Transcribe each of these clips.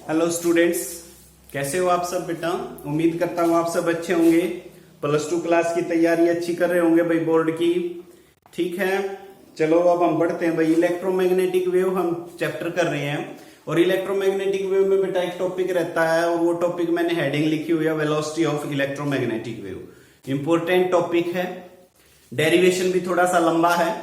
Hello students, कैसे हो आप सब बेटा। उम्मीद करता हूँ आप सब अच्छे होंगे। प्लस टू क्लास की तैयारी अच्छी कर रहे होंगे भाई, बोर्ड की। ठीक है, चलो अब हम बढ़ते हैं भाई। इलेक्ट्रोमैग्नेटिक वेव हम चैप्टर कर रहे हैं और इलेक्ट्रोमैग्नेटिक वेव में बेटा एक टॉपिक रहता है और वो टॉपिक मैंने हेडिंग लिखी हुई है velocity of electromagnetic wave. Important topic है, डेरिवेशन भी थोड़ा सा लंबा है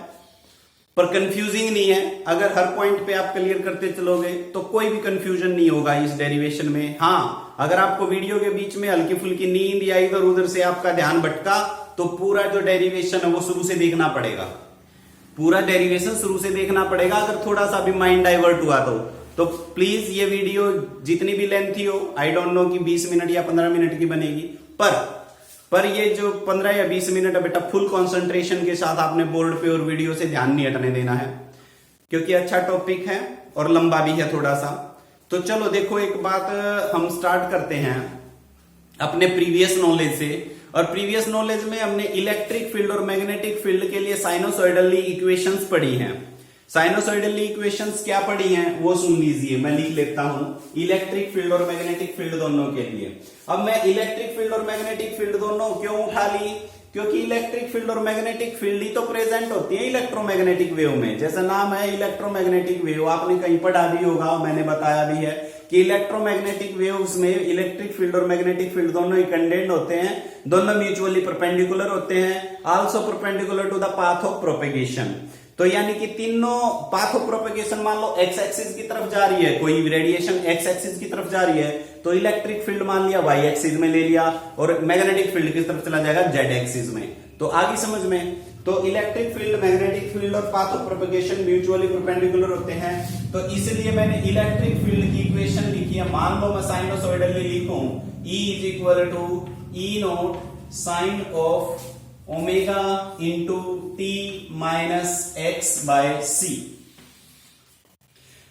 पर कंफ्यूजिंग नहीं है। अगर हर पॉइंट पे आप क्लियर करते चलोगे तो कोई भी कंफ्यूजन नहीं होगा इस डेरिवेशन में। हाँ, अगर आपको वीडियो के बीच में हल्की फुल्की नींद या इधर उधर से आपका ध्यान भटका तो पूरा जो डेरिवेशन है वो शुरू से देखना पड़ेगा। पूरा डेरिवेशन शुरू से देखना पड़ेगा। अगर थोड़ा सा भी माइंड डाइवर्ट हुआ तो प्लीज ये वीडियो जितनी भी लेंथी हो, आई डोंट नो कि 20 मिनट या 15 मिनट की बनेगी, पर ये जो 15 या 20 मिनट है बेटा फुल कंसंट्रेशन के साथ आपने बोर्ड पे और वीडियो से ध्यान नहीं हटने देना है, क्योंकि अच्छा टॉपिक है और लंबा भी है थोड़ा सा। तो चलो देखो, एक बात हम स्टार्ट करते हैं अपने प्रीवियस नॉलेज से। और प्रीवियस नॉलेज में हमने इलेक्ट्रिक फील्ड और मैग्नेटिक फील्ड के लिए साइनोसॉइडली इक्वेशंस पढ़ी हैं। साइनोसॉइडली इक्वेशंस क्या पढ़ी हैं वो सुन लीजिए, मैं लिख लेता हूं। इलेक्ट्रिक फील्ड और मैग्नेटिक फील्ड दोनों के लिए अब मैं इलेक्ट्रिक फील्ड और मैग्नेटिक फील्ड दोनों क्यों उठा ली, क्योंकि इलेक्ट्रिक फील्ड और मैग्नेटिक फील्ड ही तो प्रेजेंट होती है इलेक्ट्रोमैग्नेटिक वेव में। जैसा नाम है इलेक्ट्रोमैग्नेटिक वेव, आपने कहीं पढ़ा भी होगा, मैंने बताया भी है कि इलेक्ट्रोमैग्नेटिक वेव्स में इलेक्ट्रिक फील्ड और मैग्नेटिक फील्ड दोनों ही कंडेंट होते हैं, दोनों म्यूचुअली परपेंडिकुलर होते हैं, also perpendicular to the path of propagation. तो यानी कि तीनों पाथ ऑफ प्रोपेगेशन मान लो एक्स एक्सिस की तरफ जा रही है, कोई रेडिएशन एक्स एक्सिस की तरफ जा रही है तो इलेक्ट्रिक फील्ड मान लिया वाई एक्सिस में ले लिया और मैग्नेटिक फील्ड की तरफ चला जाएगा जेड एक्सिस में। तो आगे समझ में, तो इलेक्ट्रिक फील्ड, मैग्नेटिक फील्ड और path of propagation mutually perpendicular होते हैं। तो इसलिए मैंने इलेक्ट्रिक फील्ड की इक्वेशन लिखी है। मान लो मैं साइनोसॉइडली लिखूं E is equal to E naught sine of omega into T minus X by C.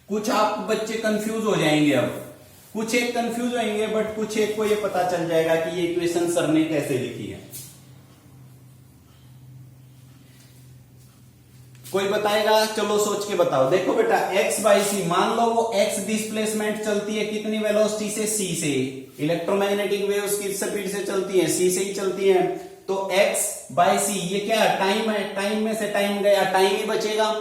कुछ आप बच्चे कंफ्यूज हो जाएंगे, अब कुछ एक कंफ्यूज होंगे बट कुछ एक को ये पता चल जाएगा कि ये इक्वेशन सर ने कैसे लिखी है। कोई बताएगा, चलो सोच के बताओ। देखो बेटा x बाई सी, मान लो वो x डिस्प्लेसमेंट चलती है कितनी वेलोसिटी से, c से। इलेक्ट्रोमैग्नेटिक वेव्स किस स्पीड से चलती है, c से ही चलती है। तो x बाई सी ये क्या है, टाइम है। टाइम में से टाइम गया, टाइम ही बचेगा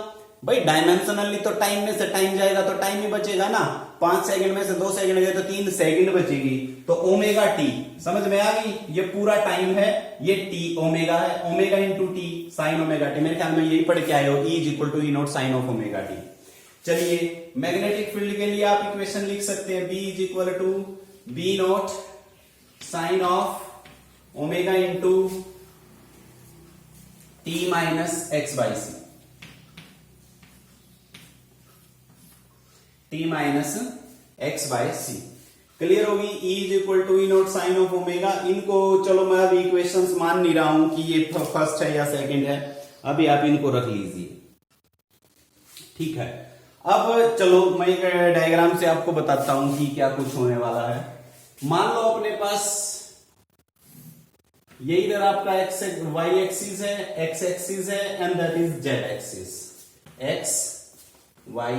भाई। डायमेंशनली तो टाइम में से टाइम जाएगा तो टाइम ही बचेगा ना। 5 सेकंड में से 2 सेकंड गए तो 3 सेकंड बचेगी। तो ओमेगा टी समझ में आ गई, ये पूरा टाइम है, ये टी ओमेगा है, omega into T sine omega T. मेरे ख्याल में यही पढ़ के आए हो, E is equal to E naught sine of omega T. चलिए मैग्नेटिक फील्ड के लिए आप इक्वेशन लिख सकते हैं, B is equal to B naught sine of omega into T minus X by C, T minus X by C. Clear होगी। E is equal to E naught sine of omega. इनको चलो मैं अभी equations मान नहीं रहा हूं कि ये फर्स्ट है या सेकंड है, अभी आप इनको रख लीजिए, ठीक है। अब चलो मैं एक डायग्राम से आपको बताता हूं कि क्या कुछ होने वाला है। मान लो अपने पास ये इधर आपका एक्स वाई एक्सिस है, एक्स एक्सिस है and that is Z axis, X Y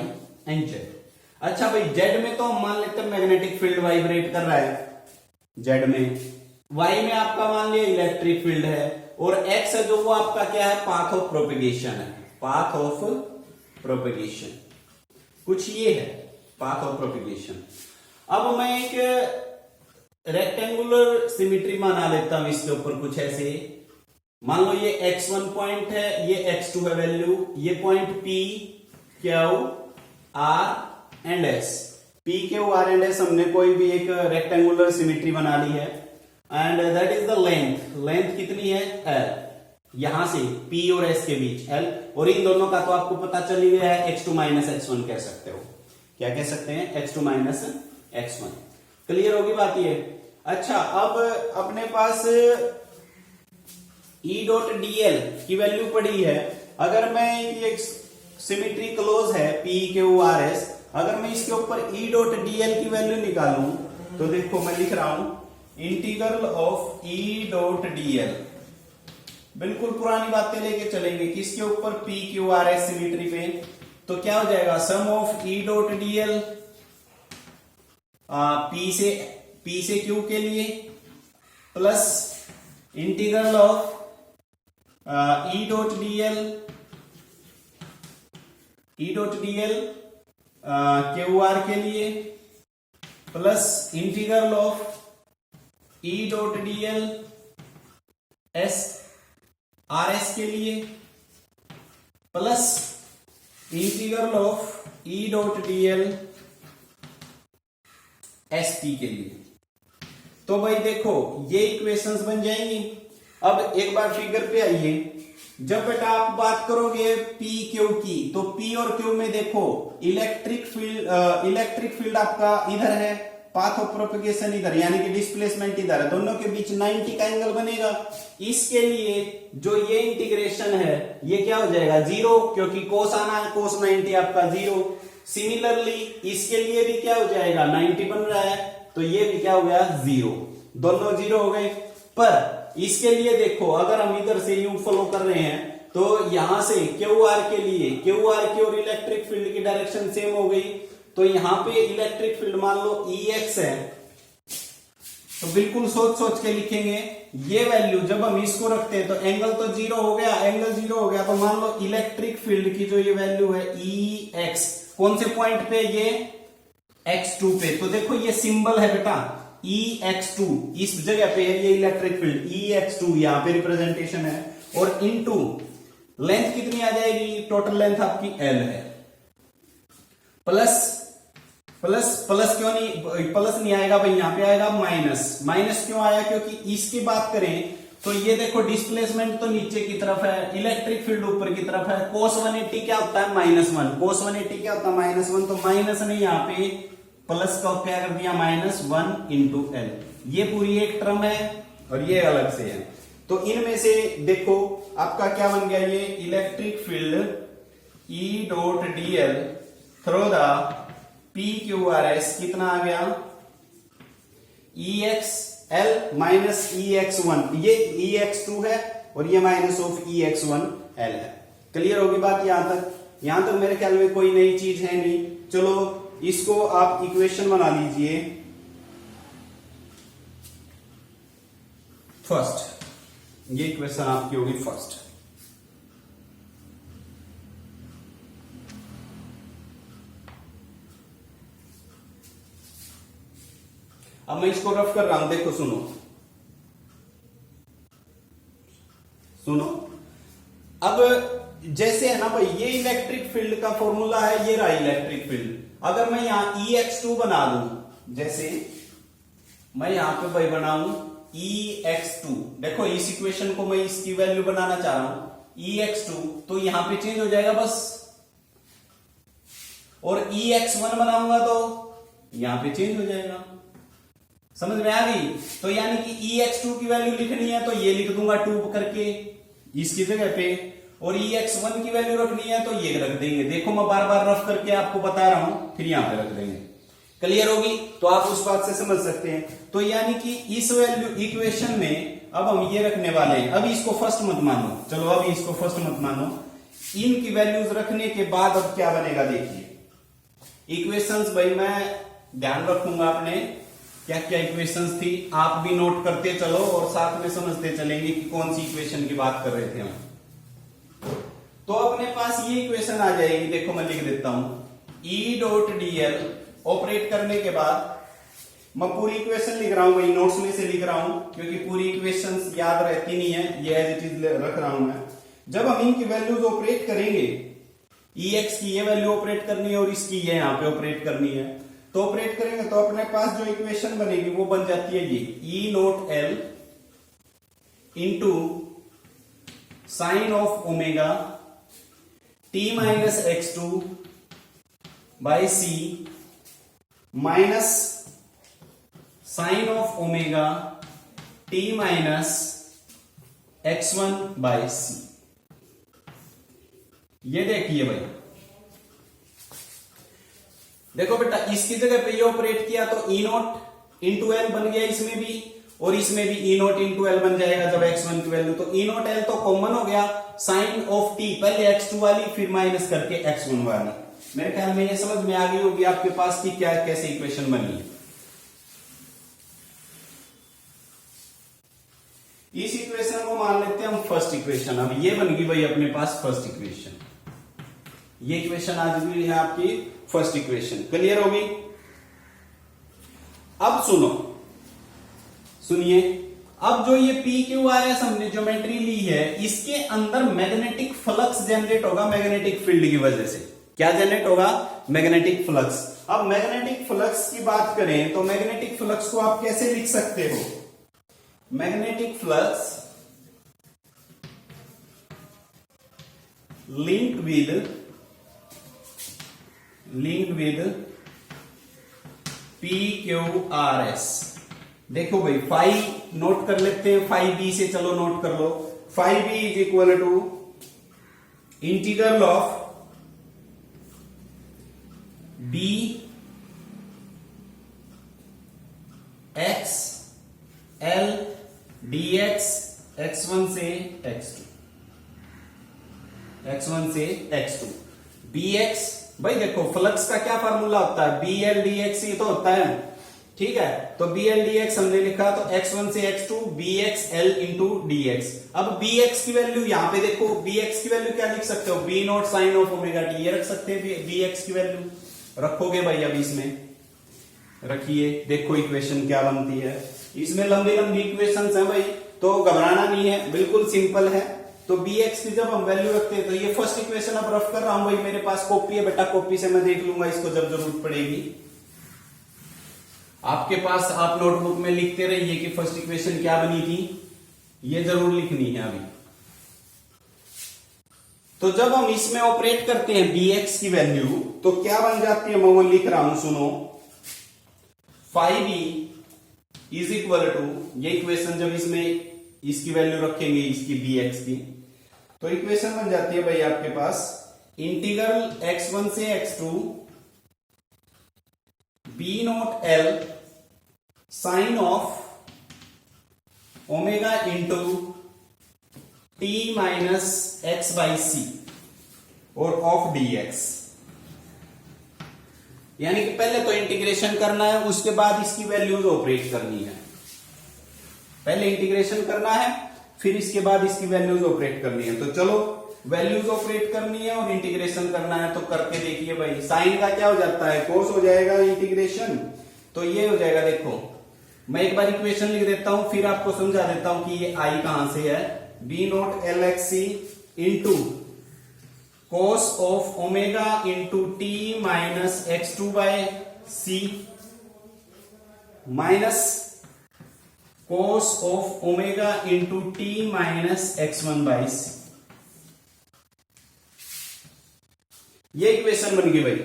and Z. अच्छा भाई, जेड में तो हम मान लेते हैं मैग्नेटिक फील्ड वाइब्रेट कर रहा है जेड में, वाई में आपका मान लिया इलेक्ट्रिक फील्ड है, और एक्स है जो वो आपका क्या है, पाथ ऑफ प्रोपेगेशन है। पाथ ऑफ प्रोपेगेशन कुछ ये है, पाथ ऑफ प्रोपेगेशन। अब मैं एक रेक्टेंगुलर सिमिट्री बना लेता हूं इसके ऊपर, कुछ ऐसे। मान लो ये x1 पॉइंट है, ये x2 है वैल्यू, ये point P, Q, R and S। P, Q, R and S हमने कोई भी एक रेक्टेंगुलर सिमिट्री बना ली है and that is the length. Length कितनी है, L। यहां से P और S के बीच L, और इन दोनों का तो आपको पता चल ही गया है, x2 माइनस x1 कह सकते हो। क्या कह सकते हैं, x2 माइनस x1। क्लियर होगी बात ये। अच्छा, अब अपने पास E डॉट dl की वैल्यू पड़ी है। अगर मैं ये सिमिट्री क्लोज है P, Q, R, S, अगर मैं इसके ऊपर E डॉट dl की वैल्यू निकालूं तो देखो मैं लिख रहा हूं integral of E dot dl। बिल्कुल पुरानी बातें लेके चलेंगे किसके ऊपर, P, Q, R, S symmetry पे। तो क्या हो जाएगा, sum of E dot dl P से क्यू के लिए plus integral of E dot DL Q R के लिए plus integral of E dot DL S R एस के लिए plus integral of E dot DL S T के लिए। तो भाई देखो ये इक्वेशंस बन जाएंगी। अब एक बार फिगर पे आइए, जब बेटा आप बात करोगे पी क्यू की, तो पी और क्यू में देखो इलेक्ट्रिक फील्ड आपका इधर है, पाथ ऑफ प्रोपगेशन इधर, यानी कि डिस्प्लेसमेंट इधर है, दोनों के बीच 90 का एंगल बनेगा। इसके लिए जो ये इंटीग्रेशन है ये क्या हो जाएगा, जीरो, क्योंकि कोस आना है, कोस 90 आपका जीरो। सिमिलरली इसके लिए भी क्या हो जाएगा, 90 बन रहा है, तो ये भी क्या हो गया, जीरो, दोनों जीरो हो गए। पर इसके लिए देखो अगर हम इधर से यू फॉलो कर रहे हैं तो यहां से क्यू आर की और इलेक्ट्रिक फील्ड की डायरेक्शन सेम हो गई, तो यहां पे इलेक्ट्रिक फील्ड मान लो EX है, तो बिल्कुल सोच के लिखेंगे ये वैल्यू। जब हम इसको रखते हैं तो एंगल तो जीरो हो गया, एंगल जीरो हो गया, तो मान लो इलेक्ट्रिक फील्ड की जो ये वैल्यू है EX, कौन से पॉइंट पे, ये X2 पे। तो देखो ये सिंबल है बेटा EX2, इस जगह पे ये इलेक्ट्रिक फील्ड EX2 यहां पे रिप्रेजेंटेशन है, और इनटू लेंथ कितनी आ जाएगी, टोटल लेंथ आपकी L है, प्लस क्यों नहीं, प्लस नहीं आएगा भाई, यहां पे आएगा माइनस क्यों आया, क्योंकि इसकी बात करें तो ये देखो डिस्प्लेसमेंट तो नीचे की तरफ है, इलेक्ट्रिक फील्ड ऊपर की तरफ है। cos 180 क्या होता है, -1, cos 180 क्या होता है, -1, तो माइनस ने यहाँ पे प्लस का क्या कर दिया, -1 इंटू एल। ये पूरी एक टर्म है और ये अलग से है, तो इनमें से देखो आपका क्या बन गया, ये electric field E dot DL through the PQRS कितना आ गया, EXL माइनस EX1, ये EX2 है और ये माइनस ऑफ EX1L है। क्लियर होगी बात यहां तक मेरे ख्याल में कोई नई चीज है नहीं। चलो इसको आप इक्वेशन बना लीजिए फर्स्ट, ये इक्वेशन आपकी होगी फर्स्ट। अब मैं इसको रफ कर रहा हूं, देखो सुनो। अब जैसे है ना भाई, ये इलेक्ट्रिक फील्ड का फॉर्मूला है, ये रहा इलेक्ट्रिक फील्ड। अगर मैं यहां EX2 बना दूं, जैसे मैं यहां पे भाई बनाऊं EX2, देखो इस इक्वेशन को मैं इसकी वैल्यू बनाना चाह रहा हूं EX2, तो यहां पे चेंज हो जाएगा बस, और EX1 बनाऊंगा तो यहां पे चेंज हो जाएगा। समझ में आ गई? तो यानी कि EX2 की वैल्यू लिखनी है तो ये लिख दूंगा 2 करके इसकी जगह पे, और EX1 की वैल्यू रखनी है तो ये रख देंगे। देखो मैं बार बार रफ करके आपको बता रहा हूं, फिर यहां पे रख देंगे। क्लियर होगी? तो आप उस बात से समझ सकते हैं। तो यानी कि इस वैल्यू इक्वेशन में अब हम ये रखने वाले हैं। अभी इसको फर्स्ट मत मानो, चलो अभी इसको फर्स्ट मत मानो। इनकी वैल्यूज रखने के बाद अब क्या बनेगा देखिए। इक्वेशंस भाई मैं ध्यान रखूंगा आपने क्या क्या इक्वेशंस थी, आप भी नोट करते चलो और साथ में समझते चलेंगे कि कौन सी इक्वेशन की बात कर रहे थे हम। तो अपने पास ये इक्वेशन आ जाएगी, देखो मैं लिख देता हूं E डॉट डीएल ऑपरेट करने के बाद मैं पूरी इक्वेशन लिख रहा हूं, वही नोट्स में से लिख रहा हूं क्योंकि पूरी इक्वेशंस याद रहती नहीं है, ये एज इट इज रख रहा हूं मैं। जब हम इनकी वैल्यूज ऑपरेट करेंगे, EX की ये वैल्यू ऑपरेट करनी है और इसकी ये यहां पे ऑपरेट करनी है, तो ऑपरेट करेंगे तो अपने पास जो इक्वेशन बनेगी वो बन जाती है ये E naught L into sine of omega T minus x2 by C minus sine of omega T minus x1 by C। ये देखिए भाई, देखो बेटा इसकी जगह पे ये ऑपरेट किया तो E नोट इंटू एल बन गया इसमें भी, और इसमें भी E नोट इंटू एल बन जाएगा जब x1 की वैल्यू। तो E नोट एल तो कॉमन हो गया, साइन ऑफ t पहले x2 वाली फिर माइनस करके x1 वाली। मेरे ख्याल में ये समझ में आ गई होगी आपके पास कि क्या कैसे इक्वेशन बनी है। मान लेते हैं हम फर्स्ट इक्वेशन। अब ये बन गई भाई अपने पास फर्स्ट इक्वेशन, ये इक्वेशन आज भी है आपकी फर्स्ट इक्वेशन। क्लियर होगी? अब सुनिए, अब जो ये पी क्यू आर एस हमने ज्योमेट्री ली है, इसके अंदर मैग्नेटिक फ्लक्स जनरेट होगा मैग्नेटिक फील्ड की वजह से। क्या जनरेट होगा? Magnetic flux. अब मैग्नेटिक फ्लक्स की बात करें तो मैग्नेटिक फ्लक्स को आप कैसे लिख सकते हो? Magnetic flux linked with PQRS। देखो भाई फाई नोट कर लेते हैं, फाई बी से चलो नोट कर लो। Phi B is equal to integral of B X L D X x1 से x2, x1 से x2 bx। भाई देखो फ्लक्स का क्या फार्मूला होता है? बी एल डी एक्स ही तो होता है, ठीक है। तो बी एल डी एक्स हमने लिखा तो x1 से x2 bx l into dx। अब bx की वैल्यू यहां पे देखो, bx की वैल्यू क्या लिख सकते हो? b naught sine of omega T, ये रख सकते हैं bx की वैल्यू। रखोगे भाई, अब इसमें रखिए, देखो इक्वेशन क्या बनती है। इसमें लंबी लंबी इक्वेशंस हैं भाई, तो घबराना नहीं है, बिल्कुल सिंपल है। तो bx की जब हम वैल्यू रखते हैं तो ये फर्स्ट इक्वेशन अब रफ कर रहा हूं भाई, मेरे पास कॉपी है बेटा, कॉपी से मैं देख लूंगा इसको जब जरूरत पड़ेगी। आपके पास आप नोटबुक में लिखते रहिए कि फर्स्ट इक्वेशन क्या बनी थी, ये जरूर लिखनी है अभी। तो जब हम इसमें ऑपरेट करते हैं bx की वैल्यू तो क्या बन जाती है, मैं वो लिख रहा हूं, सुनो। Five B is equal to, ये इक्वेशन जब इसमें इसकी वैल्यू रखेंगे इसकी bx की, तो इक्वेशन बन जाती है भाई आपके पास इंटीग्रल x1 से x2 b naught l sine of omega into t minus x by C और ऑफ dx। यानी कि पहले तो इंटीग्रेशन करना है, उसके बाद इसकी वैल्यूज ऑपरेट करनी है। पहले इंटीग्रेशन करना है, फिर इसके बाद इसकी वैल्यूज ऑपरेट करनी है। तो चलो वैल्यूज ऑपरेट करनी है और इंटीग्रेशन करना है, तो करके देखिए भाई। साइन का क्या हो जाता है? कोस हो जाएगा इंटीग्रेशन, तो ये हो जाएगा। देखो मैं एक बार इक्वेशन लिख देता हूं, फिर आपको समझा देता हूं कि ये आई कहां से है। B naught L X C into cos of omega into T minus x2 by C minus cos of omega into T minus x1 by C. ये इक्वेशन बन गई भाई।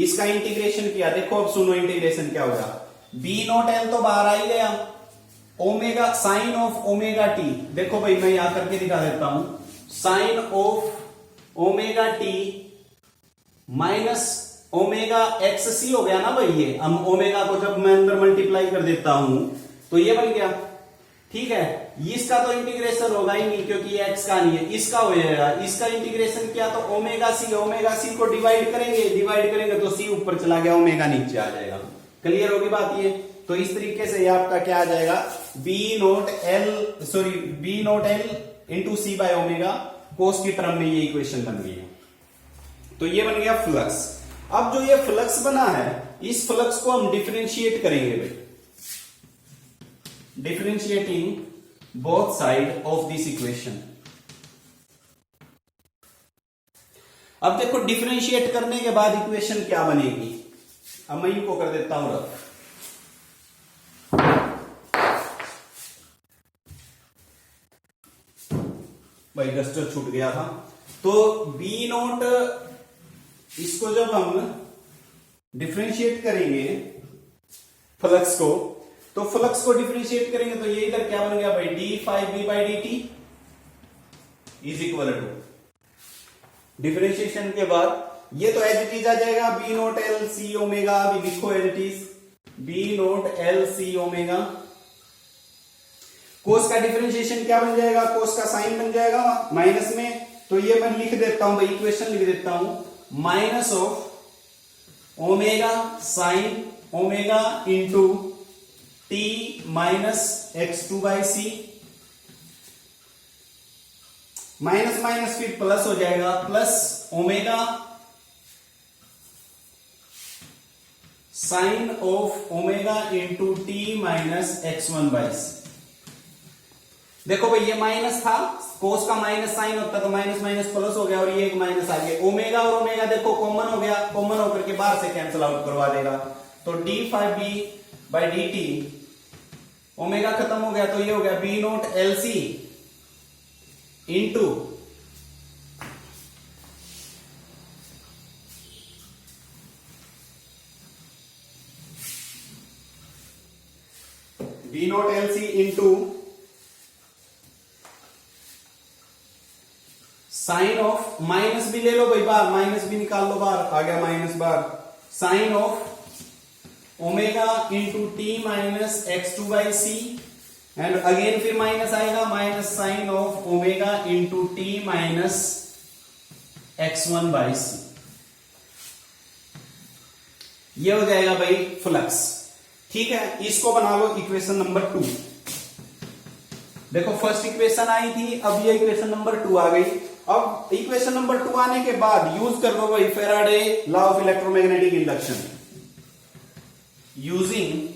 इसका इंटीग्रेशन किया, देखो अब सुनो इंटीग्रेशन क्या होगा। b नॉट एल तो बाहर आ ही गया, omega sine of omega T, देखो भाई मैं यहां करके दिखा देता हूं, sine of omega T minus omega X C हो गया ना भाई। ये हम ओमेगा को जब मैं अंदर मल्टीप्लाई कर देता हूं तो ये बन गया, ठीक है। इसका तो इंटीग्रेशन होगा ही नहीं क्योंकि ये x का नहीं है, इसका हो जाएगा। इसका इंटीग्रेशन किया तो ओमेगा सी को डिवाइड करेंगे तो सी ऊपर चला गया, ओमेगा नीचे आ जाएगा। क्लियर होगी बात ये? तो इस तरीके से ये आपका क्या आ जाएगा, B naught L into C by omega, cos की टर्म में ये इक्वेशन बन गई है। तो ये बन गया फ्लक्स। अब जो ये फ्लक्स बना है, इस फ्लक्स को हम डिफरेंशिएट करेंगे भाई, differentiating both side of this equation. अब देखो डिफरेंशिएट करने के बाद इक्वेशन क्या बनेगी, अब मैं इनको कर देता हूं रफ। भाई डस्टर छूट गया था। तो बी नोट, इसको जब हम डिफरेंशिएट करेंगे फ्लक्स को, तो फ्लक्स को डिफरेंशिएट करेंगे तो ये इधर क्या बन गया भाई, D phi B by D T is equal to, differentiation के बाद ये तो एज इट इज आ जाएगा, B naught L C omega, अभी लिखो as it is B naught L C omega. Cos का डिफरेंशिएशन क्या बन जाएगा, कोस का साइन बन जाएगा माइनस में, तो ये मैं लिख देता हूं भाई, इक्वेशन लिख देता हूं, minus of omega sine omega into T minus x2 by C minus minus फिर प्लस हो जाएगा, plus omega sine of omega into T minus x1/c। देखो भाई ये माइनस था, कोस का माइनस साइन होता तो माइनस माइनस प्लस हो गया और ये एक माइनस आ गया। ओमेगा और ओमेगा देखो कॉमन हो गया, कॉमन होकर के बाहर से कैंसिल आउट करवा देगा, तो d∅b/dt, ओमेगा खत्म हो गया तो ये हो गया b0 LC into b0 LC into sine of, minus भी ले लो भाई बाहर, माइनस भी निकाल लो बाहर, आ गया माइनस बाहर, sine of omega into T minus x2/c and again फिर माइनस आएगा, minus sine of omega into T minus x1/c। ये हो जाएगा भाई फ्लक्स। ठीक है, इसको बना लो इक्वेशन नंबर 2। देखो फर्स्ट इक्वेशन आई थी, अब ये इक्वेशन नंबर 2 आ गई। अब इक्वेशन नंबर 2 आने के बाद यूज कर दो भाई Faraday law of electromagnetic induction. Using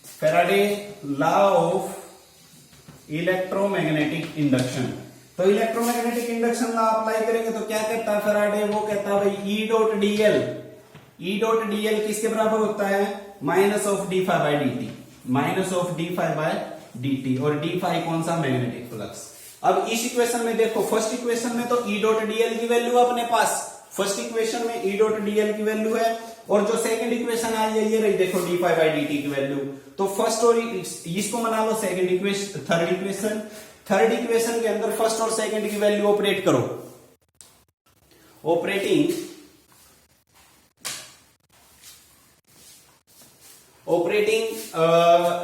Faraday law of electromagnetic induction, तो इलेक्ट्रोमैग्नेटिक इंडक्शन लॉ अप्लाई करेंगे तो क्या कहता है फैराडे, वो कहता है भाई E.dl किसके बराबर होता है, minus of d∅/dt, minus of d∅/dt, और d∅ कौन सा, मैग्नेटिक फ्लक्स। अब इस इक्वेशन में देखो, फर्स्ट इक्वेशन में तो E.dl की वैल्यू अपने पास, फर्स्ट इक्वेशन में E.dl की वैल्यू है, और जो सेकंड इक्वेशन आई है ये रही देखो d∅/dt की वैल्यू। तो फर्स्ट और इसको बना लो सेकंड इक्वेशन, थर्ड इक्वेशन के अंदर फर्स्ट और सेकंड की वैल्यू ऑपरेट करो। Operating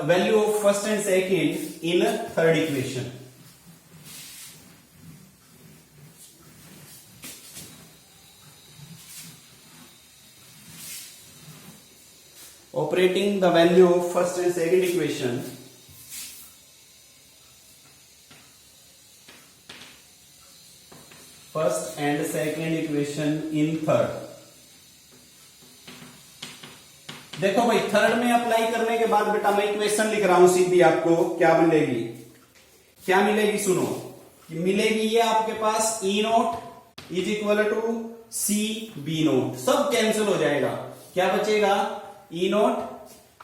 value of first and second in third equation. Operating the value of first and second equation in third। देखो भाई थर्ड में अप्लाई करने के बाद बेटा मैं इक्वेशन लिख रहा हूं सीधी, आपको क्या मिलेगी सुनो, मिलेगी ये आपके पास E0 is equal to CB0, सब कैंसिल हो जाएगा, क्या बचेगा, E0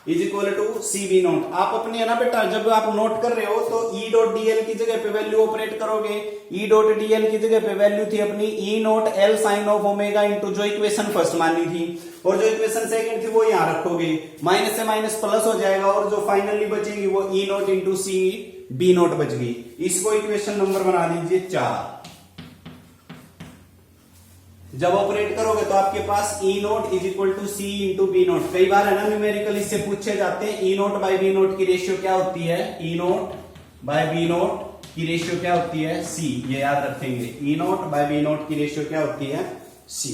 is equal to CB0। आप अपने है ना बेटा जब आप नोट कर रहे हो तो E.dl की जगह पे वैल्यू ऑपरेट करोगे, E.dl की जगह पे वैल्यू थी अपनी E0 L sine of omega into जो इक्वेशन फर्स्ट मानी थी, और जो इक्वेशन सेकंड थी वो यहां रखोगे, माइनस से माइनस प्लस हो जाएगा, और जो फाइनली बचेगी वो E0 इंटू CB0 बच गई। इसको इक्वेशन नंबर बना दीजिए 4। जब ऑपरेट करोगे तो आपके पास E0 is equal to C into B0। कई बार है ना न्यूमेरिकल इससे पूछे जाते हैं E0/B0 की रेशियो क्या होती है, E0/B0 की रेशियो क्या होती है, C, ये याद रखेंगे, E0/B0 की रेशियो क्या होती है, C।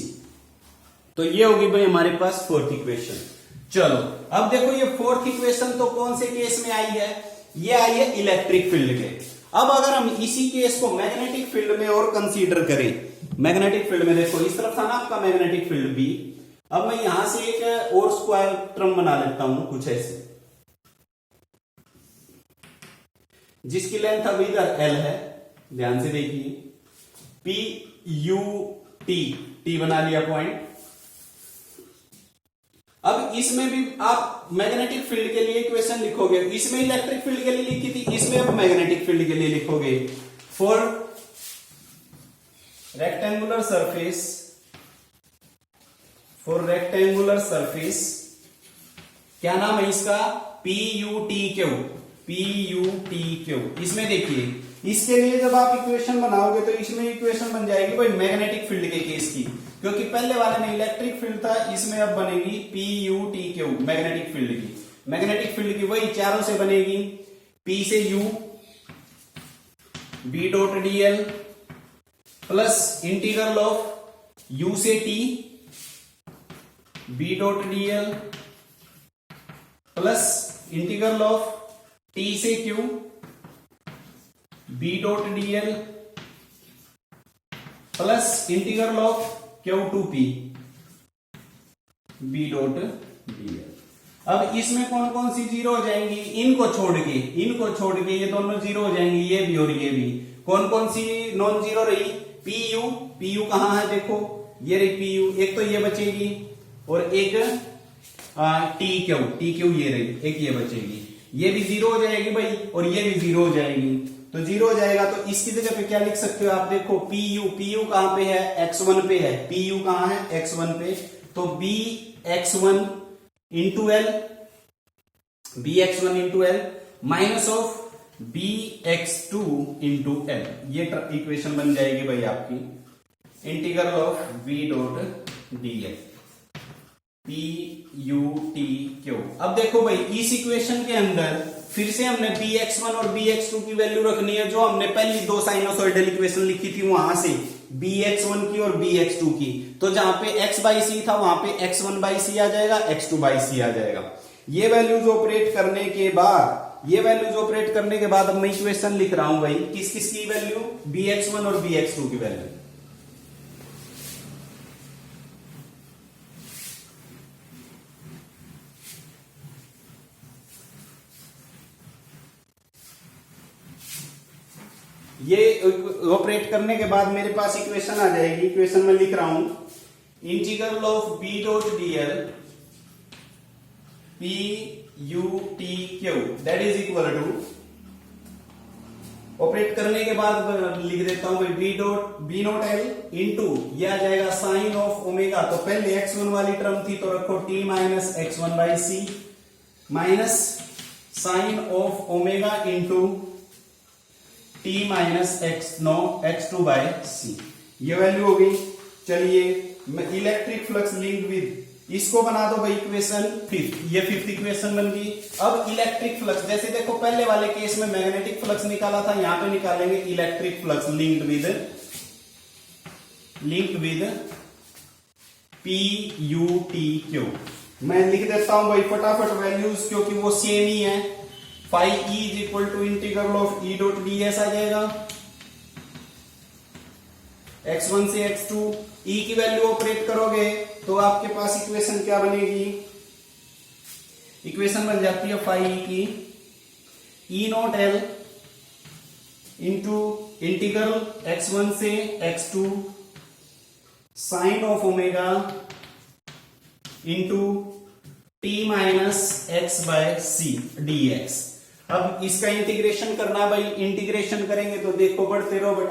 तो ये होगी भाई हमारे पास फोर्थ इक्वेशन। चलो अब देखो ये फोर्थ इक्वेशन तो कौन से केस में आई है, ये आई है इलेक्ट्रिक फील्ड के। अब अगर हम इसी केस को मैग्नेटिक फील्ड में और कंसीडर करें, मैग्नेटिक फील्ड में देखो इस तरफ था ना आपका मैग्नेटिक फील्ड B, अब मैं यहां से एक और स्क्वायर टर्म बना लेता हूं कुछ ऐसे, जिसकी लेंथ अब इधर L है, ध्यान से देखिए, PUT, T बना लिया पॉइंट। अब इसमें भी आप मैग्नेटिक फील्ड के लिए इक्वेशन लिखोगे, इसमें इलेक्ट्रिक फील्ड के लिए लिखी थी, इसमें अब मैग्नेटिक फील्ड के लिए लिखोगे। फॉर रेक्टेंगुलर सरफेस क्या नाम है इसका, PUTQ। इसमें देखिए इसके लिए जब आप इक्वेशन बनाओगे तो इसमें इक्वेशन बन जाएगी भाई मैग्नेटिक फील्ड के केस की, क्योंकि पहले वाले में इलेक्ट्रिक फील्ड था, इसमें अब बनेगी PUTQ मैग्नेटिक फील्ड की। मैग्नेटिक फील्ड की वही चारों से बनेगी, P से U, B.dl plus integral of U से T, B.dl plus integral of T से Q, B dot DL plus integral of Q to P B dot DL. अब इसमें कौन कौन सी जीरो हो जाएंगी, इनको छोड़ के ये दोनों जीरो हो जाएंगी, ये भी और ये भी। कौन कौन सी नॉन जीरो रही, पी यू कहां है, देखो ये रही पी यू, एक तो ये बचेगी और एक टी क्यू ये रही, एक ये बचेगी, ये भी जीरो हो जाएगी भाई और ये भी जीरो हो जाएगी। तो जीरो हो जाएगा तो इसकी जगह पे क्या लिख सकते हो आप, देखो पी यू कहां पे है, x1 पे है, पी यू कहां है x1 पे, तो B x1 into L minus of B X two into L, ये इक्वेशन बन जाएगी भाई आपकी integral of v dot DL P U T Q. अब देखो भाई इस इक्वेशन के अंदर फिर से हमने bx1 और bx2 की वैल्यू रखनी है, जो हमने पहली दो साइनोसॉइडल इक्वेशन लिखी थी वहां से, bx1 की और bx2 की। तो जहां पे x बाई सी था वहां पे x1 बाई सी आ जाएगा, x2 बाई सी आ जाएगा। ये वैल्यूज ऑपरेट करने के बाद अब मैं इक्वेशन लिख रहा हूं भाई, किस किस की वैल्यू, bx1 और bx2 की वैल्यू। ये ऑपरेट करने के बाद मेरे पास इक्वेशन आ जाएगी, इक्वेशन में लिख रहा हूं integral of B dot DL P U T Q that is equal to, operate करने के बाद लिख देता हूं भाई बी नोट एल इंटू ये आ जाएगा साइन ऑफ ओमेगा, तो पहले x1 वाली टर्म थी तो रखो t minus x1 by C minus sine of omega into t minus x2 by C, ये वैल्यू हो गई। चलिए इलेक्ट्रिक फ्लक्स लिंक विद, इसको बना दो भाई इक्वेशन फिफ्थ, ये फिफ्थ इक्वेशन बन गई। अब इलेक्ट्रिक फ्लक्स, जैसे देखो पहले वाले केस में मैग्नेटिक फ्लक्स निकाला था, यहां पे निकालेंगे electric flux linked with P U T Q. मैं लिख देता हूं भाई फटाफट वैल्यूज, क्योंकि वो सेम ही है। Phi E is equal to integral of E dot D S आ जाएगा, x1 से x2, ई की वैल्यू ऑपरेट करोगे तो आपके पास इक्वेशन क्या बनेगी, इक्वेशन बन जाती है फाई ई की E naught L into integral x1 से x2 sine of omega into t minus x by C D X. अब इसका इंटीग्रेशन करना भाई, इंटीग्रेशन करेंगे तो देखो बढ़ते रहो